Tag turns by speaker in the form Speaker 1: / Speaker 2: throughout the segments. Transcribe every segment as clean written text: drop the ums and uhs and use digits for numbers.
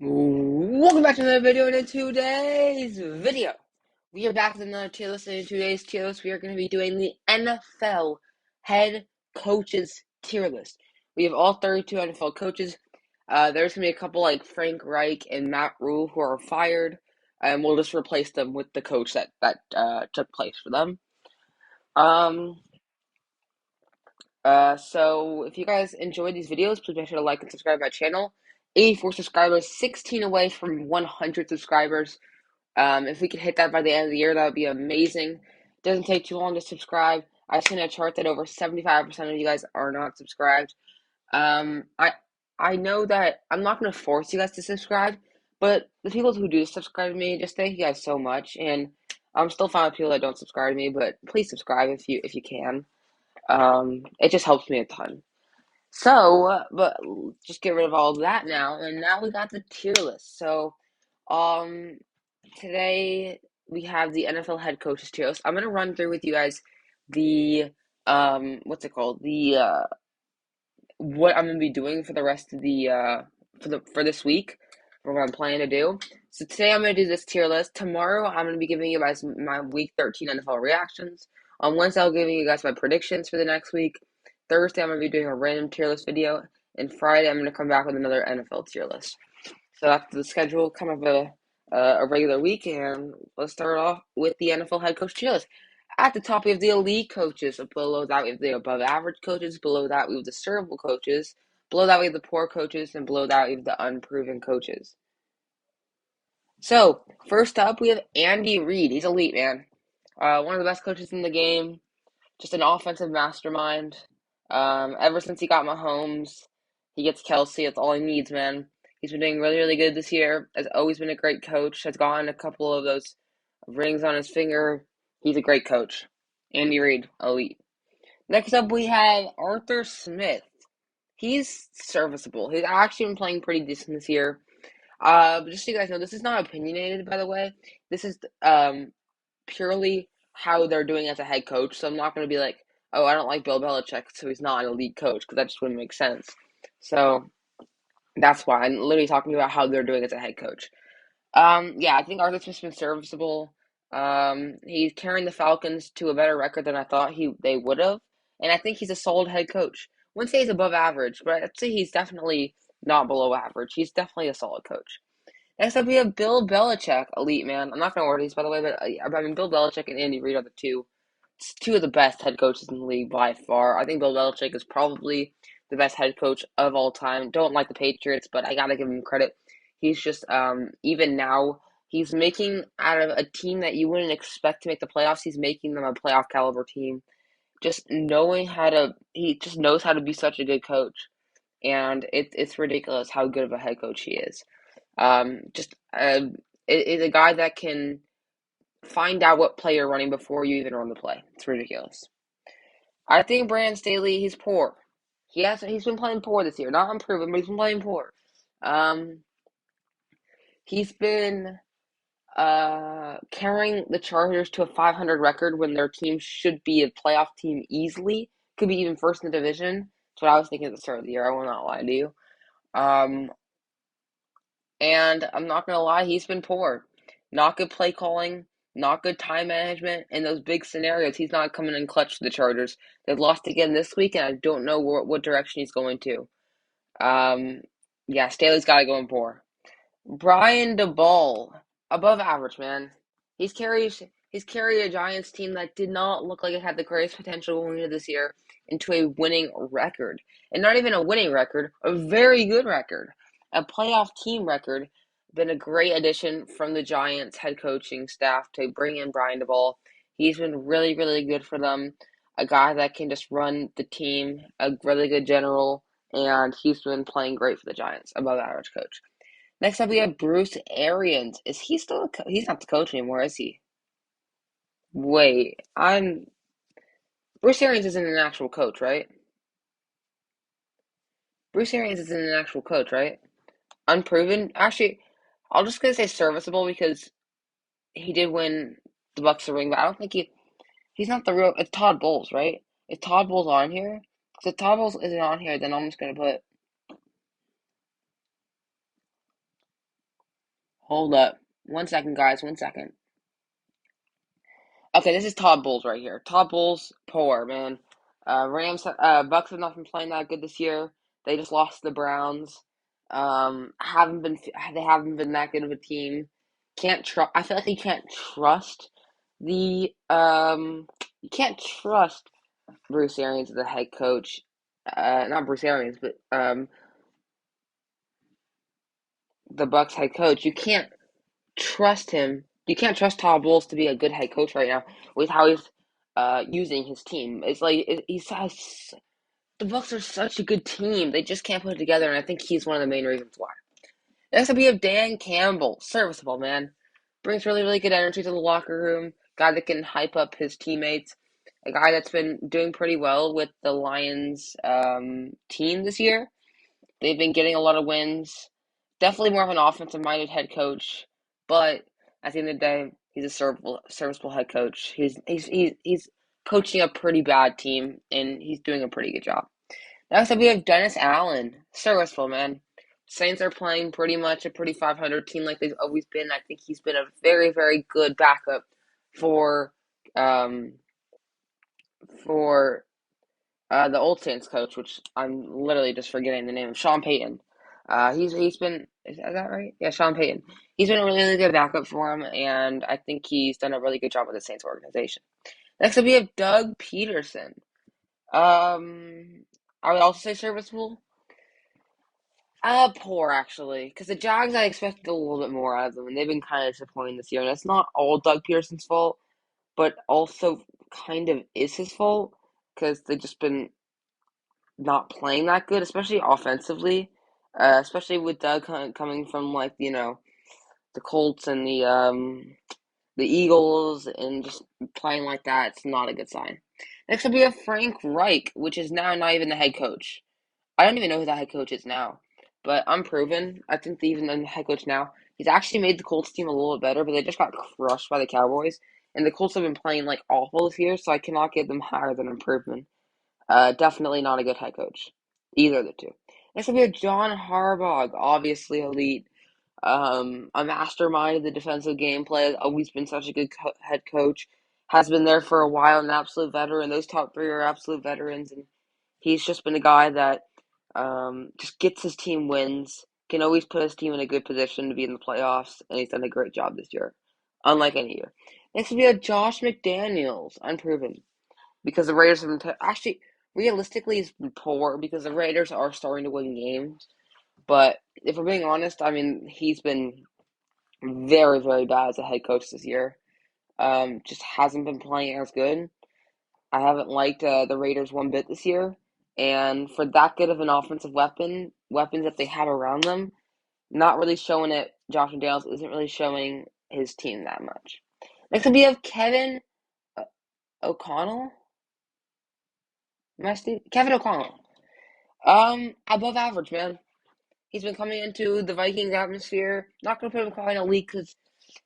Speaker 1: Welcome back to another video. And in today's video, we are back with another tier list. And in today's tier list, we are going to be doing the NFL head coaches tier list. We have all 32 NFL coaches. There's going to be a couple like Frank Reich and Matt Rule who are fired, and we'll just replace them with the coach that took place for them. So if you guys enjoyed these videos, please make sure to like and subscribe to my channel. 84 subscribers, 16 away from 100 subscribers. If we could hit that by the end of the year, that would be amazing. Doesn't take too long to subscribe. I've seen a chart that over 75% of you guys are not subscribed. Um, I I know that I'm not going to force you guys to subscribe, but the people who do subscribe to me, just thank you guys so much. And I'm still fine with people that don't subscribe to me, but please subscribe if you can. It just helps me a ton. So, but just get rid of all of that now, and now we got the tier list. So, um, today we have the NFL head coaches tier list. I'm gonna run through with you guys the what's it called? The what I'm gonna be doing for the rest of the for this week, for what I'm planning to do. So today I'm gonna do this tier list. Tomorrow I'm gonna be giving you guys my week 13 NFL reactions. On Wednesday I'll be giving you guys my predictions for the next week. Thursday I'm gonna be doing a random tier list video, and Friday I'm gonna come back with another NFL tier list. So that's the schedule, kind of a regular week, and let's start off with the NFL head coach tier list. At the top, we have the elite coaches. Below that, we have the above average coaches. Below that, we have the serviceable coaches. Below that, we have the poor coaches. And below that, we have the unproven coaches. So, first up, we have Andy Reid. He's elite, man. One of the best coaches in the game. Just an offensive mastermind. Ever since he got Mahomes, he gets Kelsey. That's all he needs, man. He's been doing really, really good this year. Has always been a great coach. Has gotten a couple of those rings on his finger. He's a great coach. Andy Reid, elite. Next up, we have Arthur Smith. He's serviceable. He's actually been playing pretty decent this year. But just so you guys know, this is not opinionated, by the way. This is purely how they're doing as a head coach. So I'm not going to be like, oh, I don't like Bill Belichick, so he's not an elite coach, because that just wouldn't make sense. So that's why I'm literally talking about how they're doing as a head coach. Yeah, I think Arthur Smith's been serviceable. He's carrying the Falcons to a better record than I thought they would have, and I think he's a solid head coach. I wouldn't say he's above average, but I'd say he's definitely not below average. He's definitely a solid coach. Next up, we have Bill Belichick, elite man. I'm not gonna order these, by the way, but I mean Bill Belichick and Andy Reid are the two of the best head coaches in the league by far. I think Bill Belichick is probably the best head coach of all time. Don't like the Patriots, but I gotta give him credit. He's just even now he's making out of a team that you wouldn't expect to make the playoffs. He's making them a playoff caliber team. He just knows how to be such a good coach, and it's ridiculous how good of a head coach he is. Just is a guy that can find out what play you're running before you even run the play. It's ridiculous. I think Brandon Staley, he's poor. He's been playing poor this year. Not unproven, but he's been playing poor. Um, he's been carrying the Chargers to a 500 record when their team should be a playoff team easily. Could be even first in the division. That's what I was thinking at the start of the year. I will not lie to you. Um, and I'm not gonna lie, he's been poor. Not good play calling, not good time management. In those big scenarios, he's not coming in clutch to the Chargers. They've lost again this week, and I don't know what direction he's going to. Um, yeah, Staley's got to go in poor. Brian DeBall, above average, man. He's carried a Giants team that did not look like it had the greatest potential going into this year into a winning record. And not even a winning record, a very good record. A playoff team record. Been a great addition from the Giants head coaching staff to bring in Brian DeBall. He's been really, really good for them. A guy that can just run the team, a really good general, and he's been playing great for the Giants. Above average coach. Next up, we have Bruce Arians. Is he still he's not the coach anymore, is he? Wait, Bruce Arians isn't an actual coach, right? Bruce Arians isn't an actual coach, right? Unproven. Actually, I'll just gonna say serviceable because he did win the Bucks a ring, but I don't think he's not the real. It's Todd Bowles, right? Is Todd Bowles on here? Because if Todd Bowles isn't on here, then I'm just gonna put Hold up. 1 second, guys. 1 second. Okay, this is Todd Bowles right here. Todd Bowles, poor man. Bucks have not been playing that good this year. They just lost to the Browns. Haven't been they haven't been that good of a team. Can't trust. I feel like the you can't trust Bruce Arians as the head coach. Not Bruce Arians, but the Bucks head coach. You can't trust him. You can't trust Todd Bowles to be a good head coach right now with how he's using his team. It's like he's the Bucks are such a good team. They just can't put it together, and I think he's one of the main reasons why. Next up, we have Dan Campbell, serviceable man, brings really really good energy to the locker room. Guy that can hype up his teammates. A guy that's been doing pretty well with the Lions team this year. They've been getting a lot of wins. Definitely more of an offensive-minded head coach, but at the end of the day, he's a serviceable head coach. He's coaching a pretty bad team, and he's doing a pretty good job. Next up, we have Dennis Allen, serviceable man. Saints are playing pretty much a pretty 500 team like they've always been. I think he's been a very very good backup for um for the old Saints coach, which I'm literally just forgetting the name of, Sean Payton. He's been is that right? Yeah, Sean Payton. He's been a really, really good backup for him, and I think he's done a really good job with the Saints organization. Next up, we have Doug Peterson. I would also say serviceable. Poor actually, because the Jags I expected a little bit more out of them, and they've been kind of disappointing this year. And it's not all Doug Peterson's fault, but also kind of is his fault because they've just been not playing that good, especially offensively. Especially with Doug coming from like the Colts and the Eagles and just playing like that. It's not a good sign. Next up, we have Frank Reich, which is now not even the head coach. I don't even know who the head coach is now, but unproven. I think even the head coach now, he's actually made the Colts team a little bit better, but they just got crushed by the Cowboys. And the Colts have been playing like awful this year, so I cannot give them higher than improvement. Definitely not a good head coach. Either of the two. Next up, we have John Harbaugh, obviously elite. A mastermind of the defensive gameplay. Has always been such a good head coach. Has been there for a while, an absolute veteran. Those top three are absolute veterans, and he's just been a guy that just gets his team wins. Can always put his team in a good position to be in the playoffs, and he's done a great job this year, unlike any year. Next, we have Josh McDaniels, unproven because the Raiders have been actually realistically it's been poor because the Raiders are starting to win games. But if we're being honest, I mean he's been very very bad as a head coach this year. Just hasn't been playing as good. I haven't liked the Raiders one bit this year, and for that good of an offensive weapons that they have around them, not really showing it. Josh McDaniels isn't really showing his team that much. Next up, we have Kevin O'Connell. Kevin O'Connell. Above average, man. He's been coming into the Vikings atmosphere. Not going to put him quite in a league because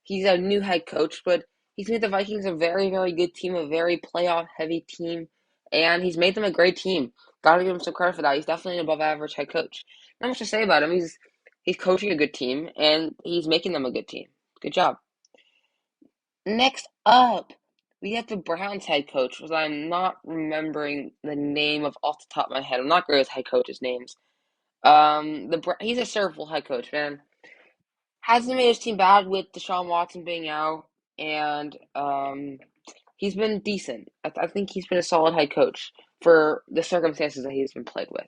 Speaker 1: he's a new head coach, but he's made the Vikings a very, very good team, a very playoff heavy team, and he's made them a great team. Got to give him some credit for that. He's definitely an above average head coach. Not much to say about him. He's coaching a good team and he's making them a good team. Good job. Next up, we have the Browns head coach, which I'm not remembering the name of off the top of my head. I'm not great with head coaches' names. He's a serviceable head coach, man. Hasn't made his team bad with Deshaun Watson being out, and he's been decent. I think he's been a solid head coach for the circumstances that he's been played with.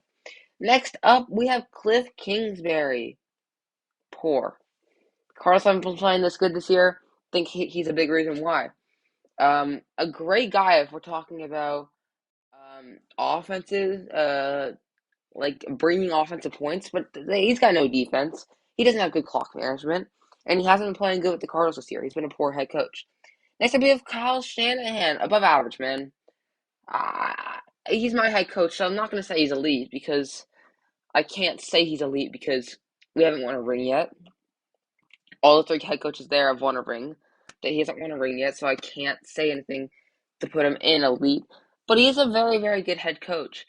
Speaker 1: Next up, we have Cliff Kingsbury. Poor. Cardinals haven't been playing this good this year. I think he's a big reason why. A great guy if we're talking about offenses, like bringing offensive points, but he's got no defense. He doesn't have good clock management, and he hasn't been playing good with the Cardinals this year. He's been a poor head coach. Next up, we have Kyle Shanahan, above average, man. Uh, he's my head coach, so I'm not going to say he's elite because I can't say he's elite because we haven't won a ring yet. All the three head coaches there have won a ring. That he hasn't won a ring yet, so I can't say anything to put him in elite. But he is a very, very good head coach.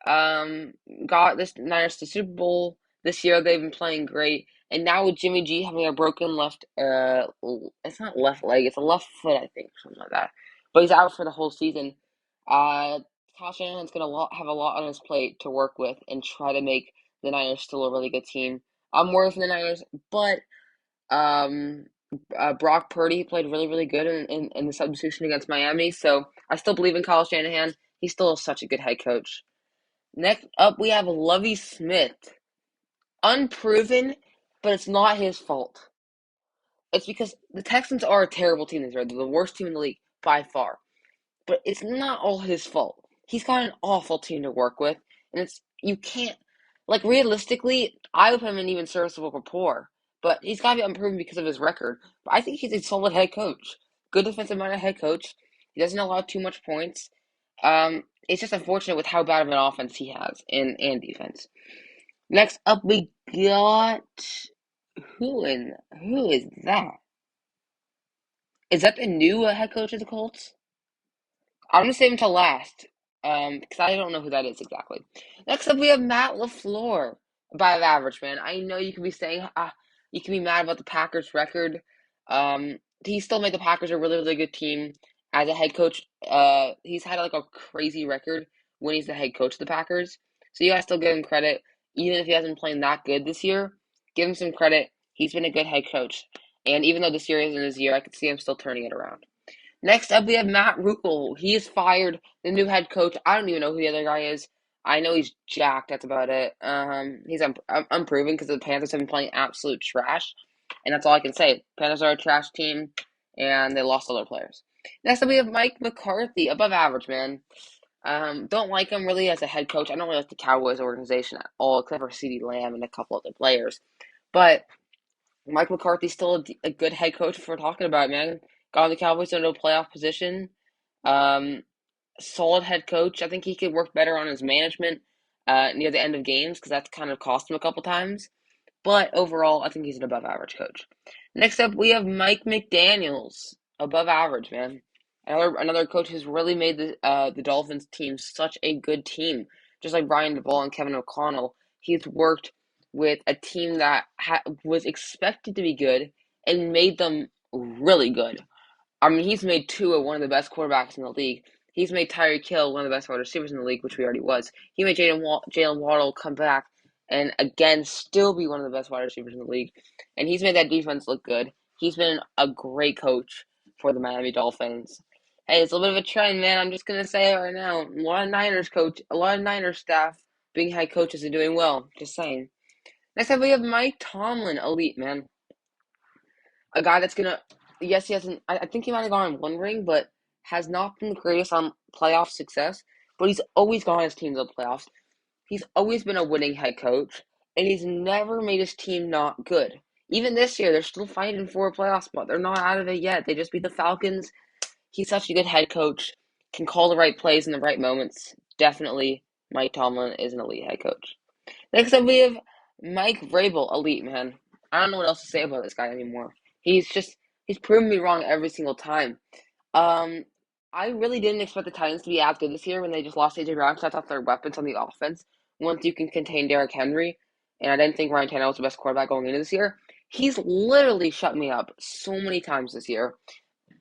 Speaker 1: Um, got this Niners to Super Bowl this year. They've been playing great. And now with Jimmy G having a broken left, it's not left leg, it's a left foot, I think, something like that. But he's out for the whole season. Uh, Kyle Shanahan's gonna have a lot on his plate to work with and try to make the Niners still a really good team. I'm worried for the Niners, but um, Brock Purdy played really, really good in the substitution against Miami. So I still believe in Kyle Shanahan. He's still such a good head coach. Next up, we have Lovie Smith. Unproven, but it's not his fault. It's because the Texans are a terrible team this year. They're the worst team in the league by far. But it's not all his fault. He's got an awful team to work with, and you can't realistically. I would put him in even serviceable rapport, but he's got to be unproven because of his record. But I think he's a solid head coach, good defensive-minded head coach. He doesn't allow too much points. It's just unfortunate with how bad of an offense he has and defense. Next up, we got who is that? Is that the new head coach of the Colts? I'm gonna save him till last, because I don't know who that is exactly. Next up, we have Matt LaFleur, above average, man. I know you can be saying, you can be mad about the Packers' record. He still made the Packers a really, really good team as a head coach. He's had like a crazy record when he's the head coach of the Packers, so you guys still give him credit, even if he hasn't played that good this year. Give him some credit. He's been a good head coach, and even though this year isn't his year, I could see him still turning it around. Next up, we have Matt Ruckel. He is fired, the new head coach. I don't even know who the other guy is. I know he's jacked. That's about it. He's unproven because the Panthers have been playing absolute trash, and that's all I can say. Panthers are a trash team, and they lost all their players. Next up, we have Mike McCarthy, above average, man. Don't like him really as a head coach. I don't really like the Cowboys organization at all, except for CeeDee Lamb and a couple other players. But Mike McCarthy's still a good head coach if we're talking about it, man. Got the Cowboys into a playoff position. Um, Solid head coach. I think he could work better on his management near the end of games because that's kind of cost him a couple times. But overall, I think he's an above average coach. Next up, we have Mike McDaniels, above average, man. Another coach who's really made the Dolphins team such a good team. Just like Brian DeBall and Kevin O'Connell, he's worked with a team that was expected to be good and made them really good. I mean, he's made Tua one of the best quarterbacks in the league. He's made Tyreek Hill one of the best wide receivers in the league, which we already was. He made Jalen Waddle come back and again still be one of the best wide receivers in the league. And he's made that defense look good. He's been a great coach for the Miami Dolphins. Hey, it's a little bit of a trend, man. I'm just gonna say it right now. A lot of Niners staff being head coaches are doing well. Just saying. Next up, we have Mike Tomlin, elite man, a guy that's gonna. Yes, he hasn't. I think he might have gone one ring, but has not been the greatest on playoff success. But he's always gone his team to the playoffs. He's always been a winning head coach, and he's never made his team not good. Even this year, they're still fighting for a playoff spot. They're not out of it yet. They just beat the Falcons. He's such a good head coach. Can call the right plays in the right moments. Definitely, Mike Tomlin is an elite head coach. Next up, we have Mike Vrabel, elite man. I don't know what else to say about this guy anymore. He's proven me wrong every single time. Um, I really didn't expect the Titans to be as good this year when they just lost AJ Brown because I thought their weapons on the offense, once you can contain Derrick Henry, and I didn't think Ryan Tannehill was the best quarterback going into this year. He's literally shut me up so many times this year.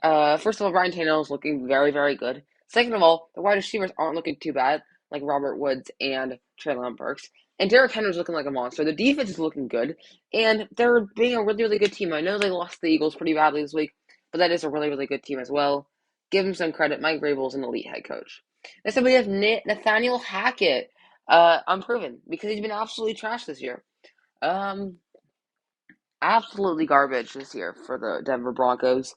Speaker 1: First of all, Ryan Tannehill is looking very, very good. Second of all, the wide receivers aren't looking too bad, like Robert Woods and Treylon Burks. And Derrick Henry's looking like a monster. The defense is looking good, and they're being a really, really good team. I know they lost the Eagles pretty badly this week, but that is a really, really good team as well. Give him some credit. Mike Vrabel is an elite head coach. Next up, we have Nathaniel Hackett, unproven, because he's been absolutely trash this year. Absolutely garbage this year for the Denver Broncos.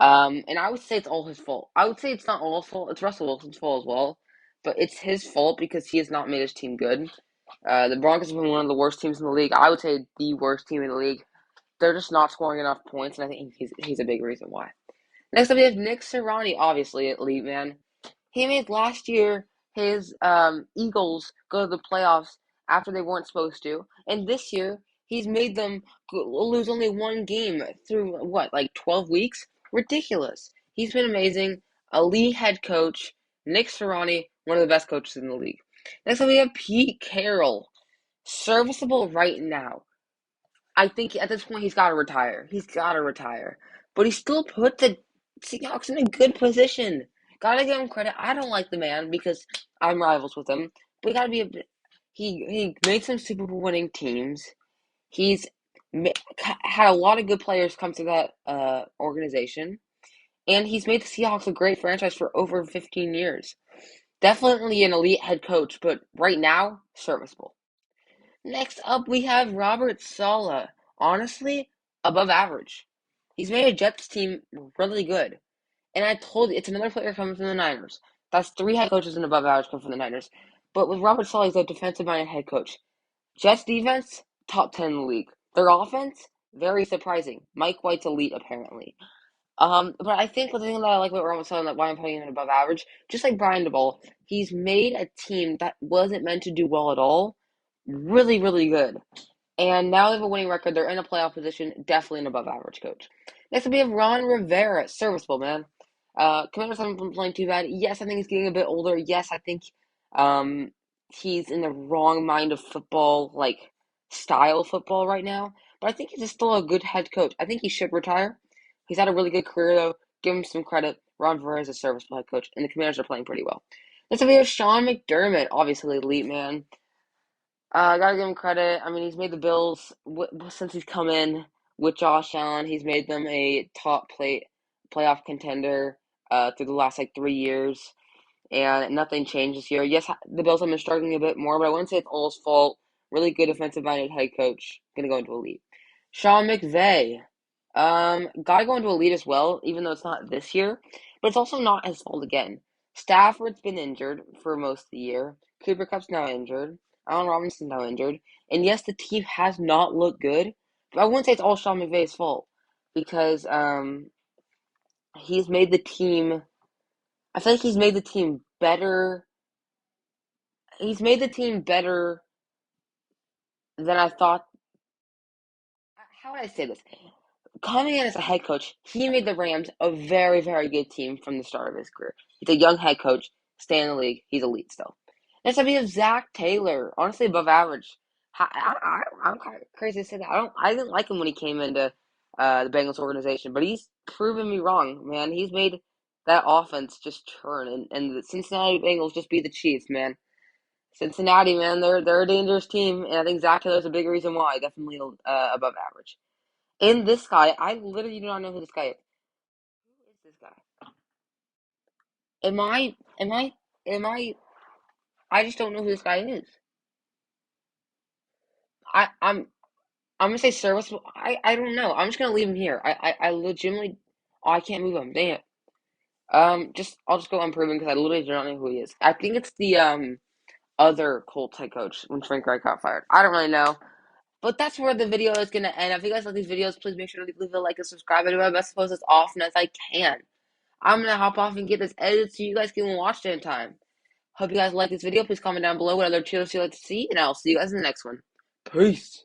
Speaker 1: And I would say it's all his fault. I would say it's not all his fault. It's Russell Wilson's fault as well. But it's his fault because he has not made his team good. The Broncos have been one of the worst teams in the league. I would say the worst team in the league. They're just not scoring enough points, and I think he's a big reason why. Next up, we have Nick Sirianni, obviously, elite man. He made last year his Eagles go to the playoffs after they weren't supposed to, and this year he's made them lose only one game through what, like 12 weeks? Ridiculous. He's been amazing. Elite head coach, Nick Sirianni, one of the best coaches in the league. Next up, we have Pete Carroll, serviceable right now. I think at this point he's got to retire. He's got to retire. But he still put the Seahawks in a good position. Gotta give him credit. I don't like the man because I'm rivals with him. But gotta be a bit. He made some Super Bowl winning teams. He's had a lot of good players come to that organization, and he's made the Seahawks a great franchise for over 15 years. Definitely an elite head coach, but right now, serviceable. Next up, we have Robert Saleh. Honestly, above average. He's made a Jets team really good. And I told you, it's another player coming from the Niners. That's three head coaches in above average come from the Niners. But with Robert Saleh, he's a defensive-minded head coach. Jets defense, top 10 in the league. Their offense, very surprising. Mike White's elite, apparently. But I think the thing that I like about Robert Saleh, like why I'm putting him above average, just like Brian DeBall, he's made a team that wasn't meant to do well at all really, really good. And now they have a winning record. They're in a playoff position. Definitely an above average coach. Next, we have Ron Rivera. Serviceable, man. Commanders haven't been playing too bad. Yes, I think he's getting a bit older. Yes, I think um, he's in the wrong mind of football, like style football right now. But I think he's still a good head coach. I think he should retire. He's had a really good career, though. Give him some credit. Ron Rivera is a serviceable head coach, and the Commanders are playing pretty well. Next, we have Sean McDermott. Obviously, elite man. I gotta give him credit. I mean, he's made the Bills since he's come in with Josh Allen. He's made them a top playoff contender through the last like 3 years, and nothing changed this year. Yes, the Bills have been struggling a bit more, but I wouldn't say it's all his fault. Really good defensive-minded head coach. Gonna go into elite. Sean McVay. Gotta go into elite as well, even though it's not this year, but it's also not his fault again. Stafford's been injured for most of the year. Cooper Cup's now injured. Allen Robinson's now injured. And yes, the team has not looked good, but I wouldn't say it's all Sean McVay's fault because he's made the team. I feel like he's made the team better. He's made the team better than I thought. How would I say this? Coming in as a head coach, he made the Rams a very, very good team from the start of his career. He's a young head coach, stay in the league. He's elite still. Next up, we have Zach Taylor, honestly above average. I'm kind of crazy to say that. I didn't like him when he came into the Bengals organization, but he's proven me wrong, man. He's made that offense just turn, and the Cincinnati Bengals just beat the Chiefs, man. Cincinnati, man, they're a dangerous team, and I think Zach Taylor's a big reason why. Definitely above average. In this guy, I literally do not know who this guy is. Who is this guy? Am I? Am I? Am I? I just don't know who this guy is. I I'm gonna say serviceable. I don't know. I'm just gonna leave him here. I legitimately. Oh, I can't move him. Dang it. Just I'll just go unproven because I literally do not know who he is. I think it's the other Colts head coach when Frank Reich got fired. I don't really know. But that's where the video is gonna end. If you guys like these videos, please make sure to leave a like and subscribe. I do my best to post as often as I can. I'm gonna hop off and get this edited so you guys can watch it in time. Hope you guys like this video. Please comment down below what other channels you'd like to see, and I'll see you guys in the next one. Peace.